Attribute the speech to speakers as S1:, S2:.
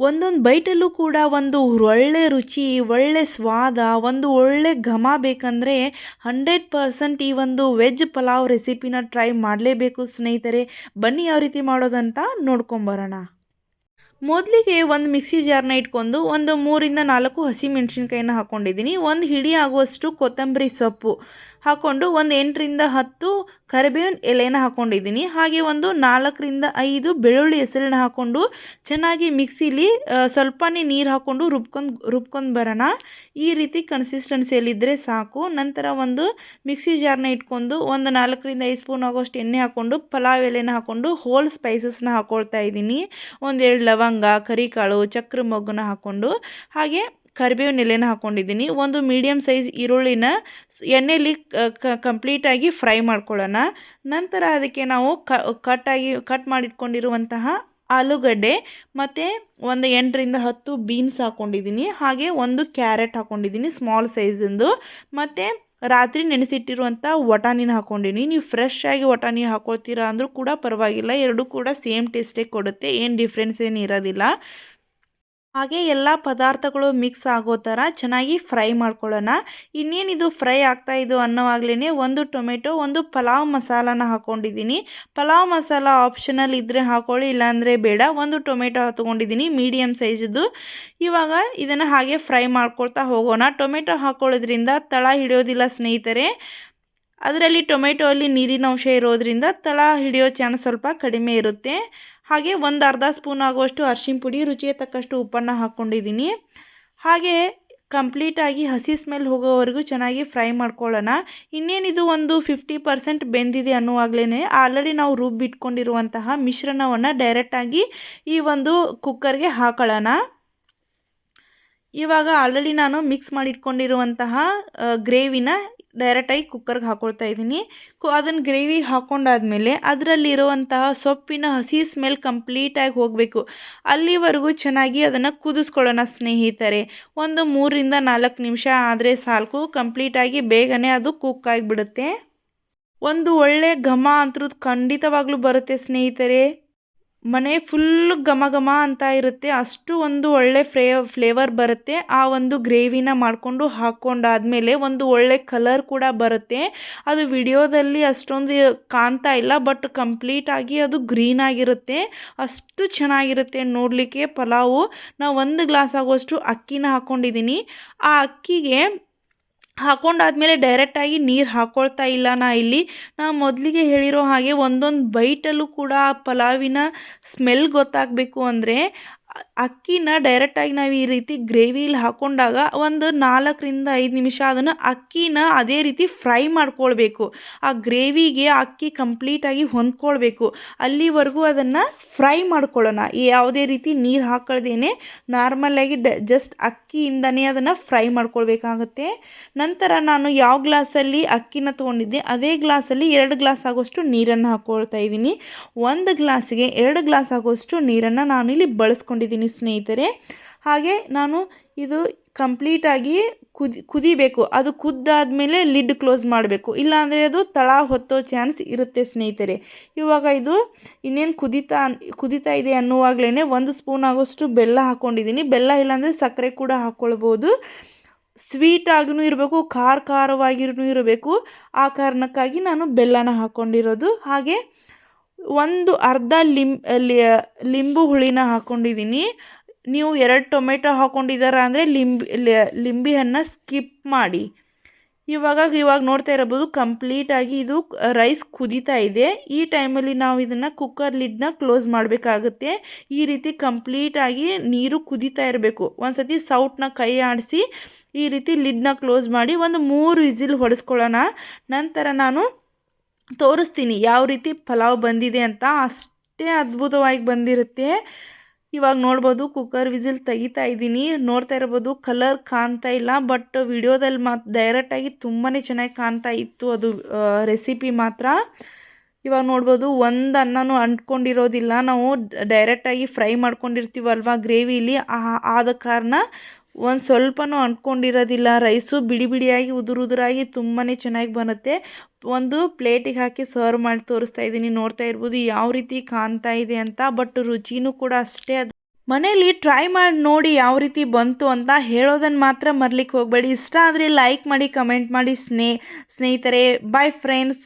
S1: ಒಂದೊಂದು ಬೈಟಲ್ಲೂ ಕೂಡ ಒಂದು ಒಳ್ಳೆ ರುಚಿ, ಒಳ್ಳೆ ಸ್ವಾದ, ಒಂದು ಒಳ್ಳೆ ಘಮ ಬೇಕಂದರೆ 100% ಈ ಒಂದು ವೆಜ್ ಪಲಾವ್ ರೆಸಿಪಿನ ಟ್ರೈ ಮಾಡಲೇಬೇಕು ಸ್ನೇಹಿತರೆ. ಬನ್ನಿ ಯಾವ ರೀತಿ ಮಾಡೋದಂತ ನೋಡ್ಕೊಂಬರೋಣ. ಮೊದಲಿಗೆ ಒಂದು ಮಿಕ್ಸಿ ಜಾರ್ನ ಇಟ್ಕೊಂಡು ಒಂದು 3ರಿಂದ 4 ಹಸಿಮೆಣಸಿನ್ಕಾಯಿನ ಹಾಕ್ಕೊಂಡಿದ್ದೀನಿ. ಒಂದು ಹಿಡಿ ಆಗುವಷ್ಟು ಕೊತ್ತಂಬರಿ ಸೊಪ್ಪು ಹಾಕ್ಕೊಂಡು ಒಂದು 8ರಿಂದ 10 ಕರಿಬೇವಿನ ಎಲೆನ ಹಾಕ್ಕೊಂಡಿದ್ದೀನಿ. ಹಾಗೆ ಒಂದು 4ರಿಂದ 5 ಬೆಳ್ಳುಳ್ಳಿ ಹೆಸರನ್ನ ಹಾಕ್ಕೊಂಡು ಚೆನ್ನಾಗಿ ಮಿಕ್ಸಿಲಿ ಸ್ವಲ್ಪನೇ ನೀರು ಹಾಕ್ಕೊಂಡು ರುಬ್ಕೊಂಡು ಬರೋಣ. ಈ ರೀತಿ ಕನ್ಸಿಸ್ಟೆನ್ಸಿಯಲ್ಲಿದ್ದರೆ ಸಾಕು. ನಂತರ ಒಂದು ಮಿಕ್ಸಿ ಜಾರ್ನ ಇಟ್ಕೊಂಡು ಒಂದು 4ರಿಂದ 5 ಸ್ಪೂನ್ ಆಗೋಷ್ಟು ಎಣ್ಣೆ ಹಾಕ್ಕೊಂಡು ಪಲಾವ್ ಎಲೆನ ಹಾಕ್ಕೊಂಡು ಹೋಲ್ ಸ್ಪೈಸಸ್ನ ಹಾಕ್ಕೊಳ್ತಾ ಇದ್ದೀನಿ. ಒಂದೆರಡು ಲವಂಗ, ಕರಿಕಾಳು, ಚಕ್ರ ಮೊಗ್ಗನ್ನ ಹಾಕ್ಕೊಂಡು ಹಾಗೆ ಕರಿಬೇವಿನ ಎಲೆನ ಹಾಕ್ಕೊಂಡಿದ್ದೀನಿ. ಒಂದು ಮೀಡಿಯಮ್ ಸೈಜ್ ಈರುಳ್ಳಿನ ಎಣ್ಣೆಯಲ್ಲಿ ಕಂಪ್ಲೀಟಾಗಿ ಫ್ರೈ ಮಾಡ್ಕೊಳ್ಳೋಣ. ನಂತರ ಅದಕ್ಕೆ ನಾವು ಕಟ್ ಮಾಡಿಟ್ಕೊಂಡಿರುವಂತಹ ಆಲೂಗಡ್ಡೆ ಮತ್ತು ಒಂದು 8ರಿಂದ 10 ಬೀನ್ಸ್ ಹಾಕ್ಕೊಂಡಿದ್ದೀನಿ. ಹಾಗೆ ಒಂದು ಕ್ಯಾರೆಟ್ ಹಾಕ್ಕೊಂಡಿದ್ದೀನಿ ಸ್ಮಾಲ್ ಸೈಜಿಂದು. ಮತ್ತು ರಾತ್ರಿ ನೆನೆಸಿಟ್ಟಿರುವಂಥ ವಟಾಣಿನ ಹಾಕ್ಕೊಂಡಿನಿ. ನೀವು ಫ್ರೆಶ್ ಆಗಿ ವಟಾಣಿ ಹಾಕ್ಕೊಳ್ತೀರಾ ಅಂದರೂ ಕೂಡ ಪರವಾಗಿಲ್ಲ, ಎರಡೂ ಕೂಡ ಸೇಮ್ ಟೇಸ್ಟೇ ಕೊಡುತ್ತೆ, ಏನು ಡಿಫ್ರೆನ್ಸ್ ಏನು ಇರೋದಿಲ್ಲ. ಹಾಗೆ ಎಲ್ಲ ಪದಾರ್ಥಗಳು ಮಿಕ್ಸ್ ಆಗೋ ಥರ ಚೆನ್ನಾಗಿ ಫ್ರೈ ಮಾಡ್ಕೊಳ್ಳೋಣ. ಇನ್ನೇನಿದು ಫ್ರೈ ಆಗ್ತಾಯಿದ್ದು ಅನ್ನೋವಾಗಲೇ ಒಂದು ಟೊಮೆಟೊ, ಒಂದು ಪಲಾವ್ ಮಸಾಲಾನ ಹಾಕ್ಕೊಂಡಿದ್ದೀನಿ. ಪಲಾವ್ ಮಸಾಲ ಆಪ್ಷನಲ್ ಇದ್ದರೆ ಹಾಕ್ಕೊಳ್ಳಿ, ಇಲ್ಲಾಂದರೆ ಬೇಡ. ಒಂದು ಟೊಮೆಟೊ ತೊಗೊಂಡಿದ್ದೀನಿ ಮೀಡಿಯಮ್ ಸೈಜದ್ದು. ಇವಾಗ ಇದನ್ನು ಹಾಗೆ ಫ್ರೈ ಮಾಡ್ಕೊಳ್ತಾ ಹೋಗೋಣ. ಟೊಮೆಟೊ ಹಾಕ್ಕೊಳ್ಳೋದ್ರಿಂದ ತಳ ಹಿಡಿಯೋದಿಲ್ಲ ಸ್ನೇಹಿತರೆ. ಅದರಲ್ಲಿ ಟೊಮೆಟೊ ಅಲ್ಲಿ ನೀರಿನ ಅಂಶ ಇರೋದ್ರಿಂದ ತಳ ಹಿಡಿಯೋ ಚಾನ್ಸ್ ಸ್ವಲ್ಪ ಕಡಿಮೆ ಇರುತ್ತೆ. ಹಾಗೆ ಒಂದು ಅರ್ಧ ಸ್ಪೂನ್ ಆಗುವಷ್ಟು ಅರಿಶಿನ ಪುಡಿ, ರುಚಿಗೆ ತಕ್ಕಷ್ಟು ಉಪ್ಪನ್ನು ಹಾಕ್ಕೊಂಡಿದ್ದೀನಿ. ಹಾಗೆ ಕಂಪ್ಲೀಟಾಗಿ ಹಸಿ ಸ್ಮೆಲ್ ಹೋಗೋವರೆಗೂ ಚೆನ್ನಾಗಿ ಫ್ರೈ ಮಾಡ್ಕೊಳ್ಳೋಣ. ಇನ್ನೇನಿದು ಒಂದು 50% ಬೆಂದಿದೆ ಅನ್ನುವಾಗಲೇ ಆಲ್ರೆಡಿ ನಾವು ರುಬ್ಬಿಟ್ಕೊಂಡಿರುವಂತಹ ಮಿಶ್ರಣವನ್ನು ಡೈರೆಕ್ಟಾಗಿ ಈ ಒಂದು ಕುಕ್ಕರ್ಗೆ ಹಾಕೊಳ್ಳೋಣ. ಇವಾಗ ಆಲ್ರೆಡಿ ನಾನು ಮಿಕ್ಸ್ ಮಾಡಿಟ್ಕೊಂಡಿರುವಂತಹ ಗ್ರೇವಿನ ಡೈರೆಕ್ಟಾಗಿ ಕುಕ್ಕರ್ಗೆ ಹಾಕ್ಕೊಳ್ತಾ ಇದ್ದೀನಿ. ಅದನ್ನು ಗ್ರೇವಿ ಹಾಕ್ಕೊಂಡಾದ್ಮೇಲೆ ಅದರಲ್ಲಿರುವಂತಹ ಸೊಪ್ಪಿನ ಹಸಿ ಸ್ಮೆಲ್ ಕಂಪ್ಲೀಟಾಗಿ ಹೋಗಬೇಕು. ಅಲ್ಲಿವರೆಗೂ ಚೆನ್ನಾಗಿ ಅದನ್ನು ಕುದಿಸ್ಕೊಳ್ಳೋಣ ಸ್ನೇಹಿತರೆ. ಒಂದು 3ರಿಂದ 4 ನಿಮಿಷ ಆದರೆ ಸಾಕು, ಕಂಪ್ಲೀಟಾಗಿ ಬೇಗನೆ ಅದು ಕುಕ್ ಆಗಿಬಿಡುತ್ತೆ. ಒಂದು ಒಳ್ಳೆ ಘಮ ಅಂತೂ ಖಂಡಿತವಾಗ್ಲೂ ಬರುತ್ತೆ ಸ್ನೇಹಿತರೆ. ಮನೆ ಫುಲ್ಲು ಘಮ ಘಮ ಅಂತ ಇರುತ್ತೆ, ಅಷ್ಟು ಒಂದು ಒಳ್ಳೆ ಫ್ಲೇವರ್ ಬರುತ್ತೆ. ಆ ಒಂದು ಗ್ರೇವಿನ ಮಾಡಿಕೊಂಡು ಹಾಕ್ಕೊಂಡಾದ್ಮೇಲೆ ಒಂದು ಒಳ್ಳೆ ಕಲರ್ ಕೂಡ ಬರುತ್ತೆ. ಅದು ವಿಡಿಯೋದಲ್ಲಿ ಅಷ್ಟೊಂದು ಕಾಣ್ತಾ ಇಲ್ಲ, ಬಟ್ ಕಂಪ್ಲೀಟಾಗಿ ಅದು ಗ್ರೀನ್ ಆಗಿರುತ್ತೆ. ಅಷ್ಟು ಚೆನ್ನಾಗಿರುತ್ತೆ ನೋಡಲಿಕ್ಕೆ ಪಲಾವು. ನಾವು 1 ಗ್ಲಾಸ್ ಆಗುವಷ್ಟು ಅಕ್ಕಿನ ಹಾಕ್ಕೊಂಡಿದ್ದೀನಿ. ಆ ಅಕ್ಕಿಗೆ ಹಾಕ್ಕೊಂಡಾದ್ಮೇಲೆ ಡೈರೆಕ್ಟಾಗಿ ನೀರು ಹಾಕ್ಕೊಳ್ತಾ ಇಲ್ಲ ಇಲ್ಲಿ. ನಾನು ಮೊದಲಿಗೆ ಹೇಳಿರೋ ಹಾಗೆ ಒಂದೊಂದು ಬೈಟಲ್ಲೂ ಕೂಡ ಪಲಾವಿನ ಸ್ಮೆಲ್ ಗೊತ್ತಾಗಬೇಕು ಅಂದರೆ ಅಕ್ಕಿನ ಡೈರೆಕ್ಟಾಗಿ ನಾವು ಈ ರೀತಿ ಗ್ರೇವಿಲಿ ಹಾಕ್ಕೊಂಡಾಗ ಒಂದು 4ರಿಂದ 5 ನಿಮಿಷ ಅದನ್ನು ಅಕ್ಕಿನ ಅದೇ ರೀತಿ ಫ್ರೈ ಮಾಡ್ಕೊಳ್ಬೇಕು. ಆ ಗ್ರೇವಿಗೆ ಅಕ್ಕಿ ಕಂಪ್ಲೀಟಾಗಿ ಹೊಂದ್ಕೊಳ್ಬೇಕು. ಅಲ್ಲಿವರೆಗೂ ಅದನ್ನು ಫ್ರೈ ಮಾಡ್ಕೊಳ್ಳೋಣ. ಯಾವುದೇ ರೀತಿ ನೀರು ಹಾಕ್ಕೊಳ್ದೇನೆ ನಾರ್ಮಲಾಗಿ ಜಸ್ಟ್ ಅಕ್ಕಿಯಿಂದನೇ ಅದನ್ನು ಫ್ರೈ ಮಾಡ್ಕೊಳ್ಬೇಕಾಗತ್ತೆ. ನಂತರ ನಾನು ಯಾವ ಗ್ಲಾಸಲ್ಲಿ ಅಕ್ಕಿನ ತೊಗೊಂಡಿದ್ದೆ ಅದೇ ಗ್ಲಾಸಲ್ಲಿ 2 ಗ್ಲಾಸ್ ಆಗೋಷ್ಟು ನೀರನ್ನು ಹಾಕ್ಕೊಳ್ತಾ ಇದ್ದೀನಿ. 1 ಗ್ಲಾಸಿಗೆ 2 ಗ್ಲಾಸ್ ಆಗೋಷ್ಟು ನೀರನ್ನು ನಾನು ಇಲ್ಲಿ ಬಳಸ್ಕೊಂಡಿದ್ದೀನಿ ಸ್ನೇಹಿತರೆ. ಹಾಗೆ ನಾನು ಇದು ಕಂಪ್ಲೀಟಾಗಿ ಕುದಿಬೇಕು. ಅದು ಕುದ್ದಾದಮೇಲೆ ಲಿಡ್ ಕ್ಲೋಸ್ ಮಾಡಬೇಕು, ಇಲ್ಲಾಂದರೆ ಅದು ತಳ ಹೊತ್ತೋ ಚಾನ್ಸ್ ಇರುತ್ತೆ ಸ್ನೇಹಿತರೆ. ಇವಾಗ ಇದು ಇನ್ನೇನು ಕುದೀತಾ ಇದೆ ಅನ್ನುವಾಗಲೇ 1 ಸ್ಪೂನ್ ಆಗೋಷ್ಟು ಬೆಲ್ಲ ಹಾಕ್ಕೊಂಡಿದ್ದೀನಿ. ಬೆಲ್ಲ ಇಲ್ಲಾಂದರೆ ಸಕ್ಕರೆ ಕೂಡ ಹಾಕ್ಕೊಳ್ಬೋದು. ಸ್ವೀಟಾಗೂ ಇರಬೇಕು, ಖಾರವಾಗಿರೂ ಇರಬೇಕು. ಆ ಕಾರಣಕ್ಕಾಗಿ ನಾನು ಬೆಲ್ಲನ ಹಾಕ್ಕೊಂಡಿರೋದು. ಹಾಗೆ ಒಂದು ಅರ್ಧ ಲಿಂಬು ಹುಳಿನ ಹಾಕ್ಕೊಂಡಿದ್ದೀನಿ. ನೀವು 2 ಟೊಮೆಟೊ ಹಾಕ್ಕೊಂಡಿದ್ದಾರ ಅಂದರೆ ಲಿಂಬೆಯನ್ನು ಸ್ಕಿಪ್ ಮಾಡಿ. ಇವಾಗ ನೋಡ್ತಾ ಇರಬಹುದು ಕಂಪ್ಲೀಟಾಗಿ ಇದು ರೈಸ್ ಕುದೀತಾ ಇದೆ. ಈ ಟೈಮಲ್ಲಿ ನಾವು ಇದನ್ನು ಕುಕ್ಕರ್ ಲಿಡ್ನ ಕ್ಲೋಸ್ ಮಾಡಬೇಕಾಗುತ್ತೆ. ಈ ರೀತಿ ಕಂಪ್ಲೀಟಾಗಿ ನೀರು ಕುದೀತಾ ಇರಬೇಕು. ಒಂದು ಸತಿ ಸೌಟನ್ನ ಕೈ ಆಡಿಸಿ ಈ ರೀತಿ ಲಿಡ್ನ ಕ್ಲೋಸ್ ಮಾಡಿ ಒಂದು 3 ವಿಸಿಲ್ ಹೊಡೆಸ್ಕೊಳ್ಳೋಣ. ನಂತರ ನಾನು ತೋರಿಸ್ತೀನಿ ಯಾವ ರೀತಿ ಪಲಾವ್ ಬಂದಿದೆ ಅಂತ. ಅಷ್ಟೇ ಅದ್ಭುತವಾಗಿ ಬಂದಿರುತ್ತೆ. ಇವಾಗ ನೋಡ್ಬೋದು ಕುಕ್ಕರ್ ವಿಸಿಲ್ ತೆಗಿತಾ ಇದ್ದೀನಿ. ನೋಡ್ತಾ ಇರ್ಬೋದು ಕಲರ್ ಕಾಣ್ತಾ ಇಲ್ಲ, ಬಟ್ ವಿಡಿಯೋದಲ್ಲಿ ಡೈರೆಕ್ಟಾಗಿ ತುಂಬಾ ಚೆನ್ನಾಗಿ ಕಾಣ್ತಾ ಇತ್ತು ಅದು ರೆಸಿಪಿ ಮಾತ್ರ. ಇವಾಗ ನೋಡ್ಬೋದು ಒಂದು ಅನ್ನನೂ ಅಂಟ್ಕೊಂಡಿರೋದಿಲ್ಲ. ನಾವು ಡೈರೆಕ್ಟಾಗಿ ಫ್ರೈ ಮಾಡ್ಕೊಂಡಿರ್ತೀವಲ್ವ ಗ್ರೇವಿಲಿ, ಆದ ಕಾರಣ ಒಂದು ಸ್ವಲ್ಪನೂ ಅಂಟ್ಕೊಂಡಿರೋದಿಲ್ಲ. ರೈಸು ಬಿಡಿ ಬಿಡಿಯಾಗಿ ಉದುರಾಗಿ ತುಂಬಾ ಚೆನ್ನಾಗಿ ಬರುತ್ತೆ. ಒಂದು ಪ್ಲೇಟಿಗೆ ಹಾಕಿ ಸರ್ವ್ ಮಾಡಿ ತೋರಿಸ್ತಾ ಇದ್ದೀನಿ. ನೋಡ್ತಾ ಇರ್ಬೋದು ಯಾವ ರೀತಿ ಕಾಣ್ತಾ ಇದೆ ಅಂತ, ಬಟ್ ರುಚಿನೂ ಕೂಡ ಅಷ್ಟೇ ಮನೇಲಿ ಟ್ರೈ ಮಾಡಿ ನೋಡಿ ಯಾವ ರೀತಿ ಬಂತು ಅಂತ ಹೇಳೋದನ್ನು ಮಾತ್ರ ಮರ್ಲಿಕ್ಕೆ ಹೋಗಬೇಡಿ. ಇಷ್ಟ ಆದರೆ ಲೈಕ್ ಮಾಡಿ, ಕಮೆಂಟ್ ಮಾಡಿ ಸ್ನೇಹಿತರೆ. Bye friends.